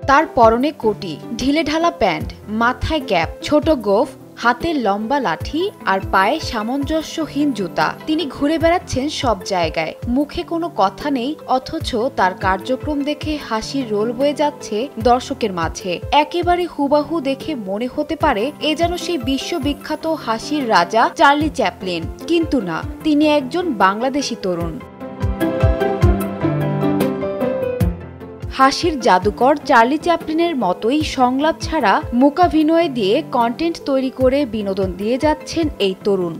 তার পরনে কোটি, ঢিলেঢালা প্যান্ট, মাথায় ক্যাপ, ছোট গোঁফ, হাতে লম্বা লাঠি আর পায়ে সামঞ্জস্যহীন জুতা। তিনি ঘুরে বেড়াচ্ছেন সব জায়গায়, মুখে কোনো কথা নেই, অথচ তার কার্যক্রম দেখে হাসির রোল বয়ে যাচ্ছে দর্শকের মাঝে। একেবারে হুবাহু দেখে মনে হতে পারে এ যেন সেই বিশ্ববিখ্যাত হাসির রাজা চার্লি চ্যাপলিন, কিন্তু না, তিনি একজন বাংলাদেশি তরুণ। হাসির জাদুকর চার্লি চ্যাপলিনের মতোই সংলাপ ছাড়া মূকাভিনয় দিয়ে কন্টেন্ট তৈরি করে বিনোদন দিয়ে যাচ্ছেন এই তরুণ।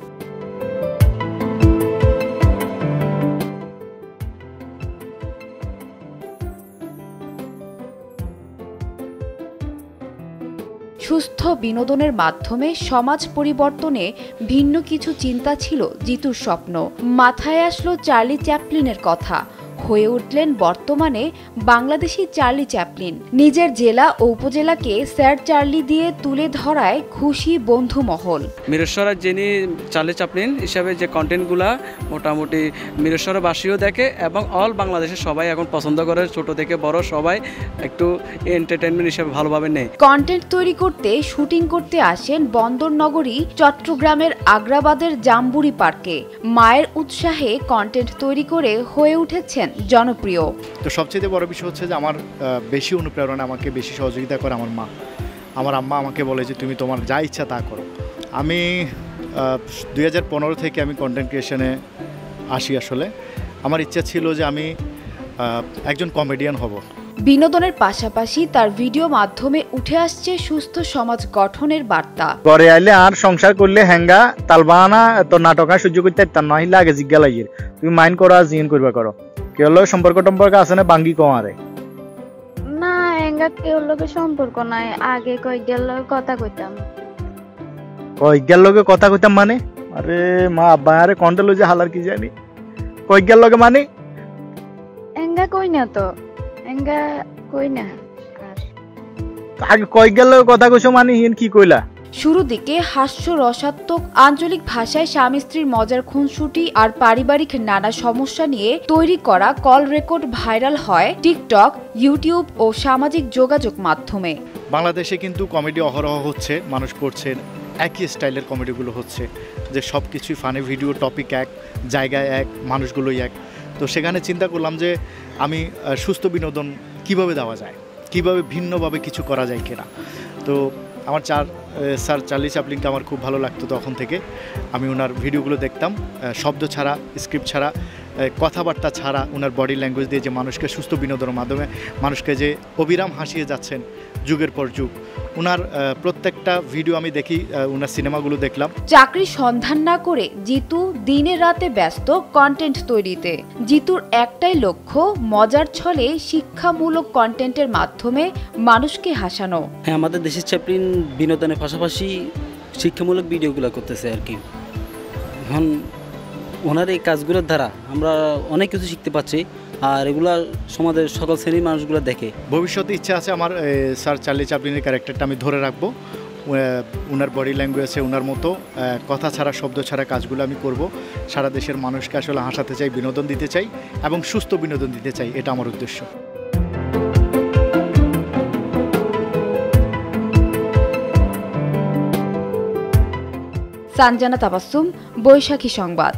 সুস্থ বিনোদনের মাধ্যমে সমাজ পরিবর্তনে ভিন্ন কিছু চিন্তা ছিল জিতুর স্বপ্ন। মাথায় আসলো চার্লি চ্যাপলিনের কথা, হয়ে উঠলেন বর্তমানে বাংলাদেশি চার্লি চ্যাপলিন। নিজের জেলা ও উপজেলাকে স্যার চার্লি দিয়ে তুলে ধরায় খুশি বন্ধু মহল। মিরসরার যিনি চার্লি চ্যাপলিন হিসাবে যে কন্টেন্টগুলা মোটামুটি মিরসরাবাসীও দেখে এবং অল বাংলাদেশের সবাই এখন পছন্দ করে, ছোট থেকে বড় সবাই একটু এন্টারটেনমেন্ট হিসেবে ভালোভাবে নেয়। কন্টেন্ট তৈরি করতে শুটিং করতে আসেন বন্দর নগরী চট্টগ্রামের আগ্রাবাদের জাম্বুরি পার্কে। মায়ের উৎসাহে কন্টেন্ট তৈরি করে হয়ে উঠেছেন জনপ্রিয়। তো সবচেয়ে বড় বিষয় হচ্ছে যে আমার বেশি অনুপ্রেরণা, আমাকে বেশি সহযোগিতা করে আমার মা। আমার আম্মা আমাকে বলে যে তুমি তোমার যা ইচ্ছা তা করো। আমি 2015 থেকে আমি কন্টেন্ট ক্রিয়েশনে আসি। আসলে আমার ইচ্ছা ছিল যে আমি একজন কমেডিয়ান হব। বিনোদনের পাশাপাশি তার ভিডিও মাধ্যমে উঠে আসছে সুস্থ সমাজ গঠনের বার্তা। ঘরে আইলে আর সংসার করলে হ্যাঙ্গা তালবানা তো নাটক সহ্য করতে তার নহিলে আগে জিজ্ঞা লাগিয়ে তুমি মাইন্ড করো আর জিন করবা করো। কে হলো সম্পর্ক টম্পর্ক আছে না বাঙ্গি কমারে না, হ্যাঙ্গা কে হলো সম্পর্ক নাই, আগে কয়েকটার লগে কথা কইতাম। কয়েকটার লগে কথা কইতাম মানে? আরে মা আব্বা আরে কন্ট্রোল যে হালার কি জানি কয়েকটার লগে মানে? হ্যাঙ্গা কই না তো, হ্যাঙ্গা কই না। আগে কয়েকটার লগে কথা কইছো মানে হিন কি কইলা? শুরু দিকে হাস্য রসাত্মক আঞ্চলিক ভাষায় স্বামী স্ত্রীর মজার খুনসুটি আর পারিবারিক নানা সমস্যা নিয়ে তৈরি করা কল রেকর্ড ভাইরাল হয় টিকটক, ইউটিউব ও সামাজিক যোগাযোগ মাধ্যমে। বাংলাদেশে কিন্তু কমেডি অহরহ হচ্ছে, মানুষ করছেন একই স্টাইলের কমেডিগুলো হচ্ছে, যে সব কিছুই ফানি ভিডিও, টপিক এক, জায়গায় এক, মানুষগুলোই এক। তো সেখানে চিন্তা করলাম যে আমি সুস্থ বিনোদন কিভাবে দেওয়া যায়, কিভাবে ভিন্নভাবে কিছু করা যায় কিনা। তো আমার স্যার চার্লি চ্যাপলিনকে আমার খুব ভালো লাগতো। তখন থেকে আমি ওনার ভিডিওগুলো দেখতাম, শব্দ ছাড়া, স্ক্রিপ্ট ছাড়া, কথাবার্তা ছাড়া, ওনার বডি ল্যাঙ্গুয়েজ দিয়ে যে মানুষকে সুস্থ বিনোদনের মাধ্যমে মানুষকে যে অবিরাম হাসিয়ে যাচ্ছেন যুগের পর যুগ। ওনার প্রত্যেকটা ভিডিও আমি দেখি, ওনার সিনেমাগুলো দেখলাম। চাকরির সন্ধান না করে জিতু দিনে রাতে ব্যস্ত কন্টেন্ট তৈরিতে। জিতুর একটাই লক্ষ্য, মজার ছলে শিক্ষামূলক কন্টেন্টের মাধ্যমে মানুষকে হাসানো। হ্যাঁ, আমাদের দেশের চ্যাপলিন বিনোদনের পাশাপাশি শিক্ষামূলক ভিডিওগুলো করতেছে আর কি। এখন ওনার এই কাজগুলোর দ্বারা আমরা অনেক কিছু শিখতে পাচ্ছি, আর এগুলা সমাজের সকল শ্রেণীর মানুষগুলো দেখে। ভবিষ্যতে ইচ্ছা আছে আমার স্যার চার্লি চ্যাপলিনের ক্যারেক্টারটা আমি ধরে রাখবো। ওনার বডি ল্যাঙ্গুয়েজে ওনার মতো কথা ছাড়া, শব্দ ছাড়া কাজগুলো আমি করব। সারা দেশের মানুষকে আসলে হাসাতে চাই, বিনোদন দিতে চাই এবং সুস্থ বিনোদন দিতে চাই, এটা আমার উদ্দেশ্য। সানজানা তাবাসসুম, বৈশাখী সংবাদ।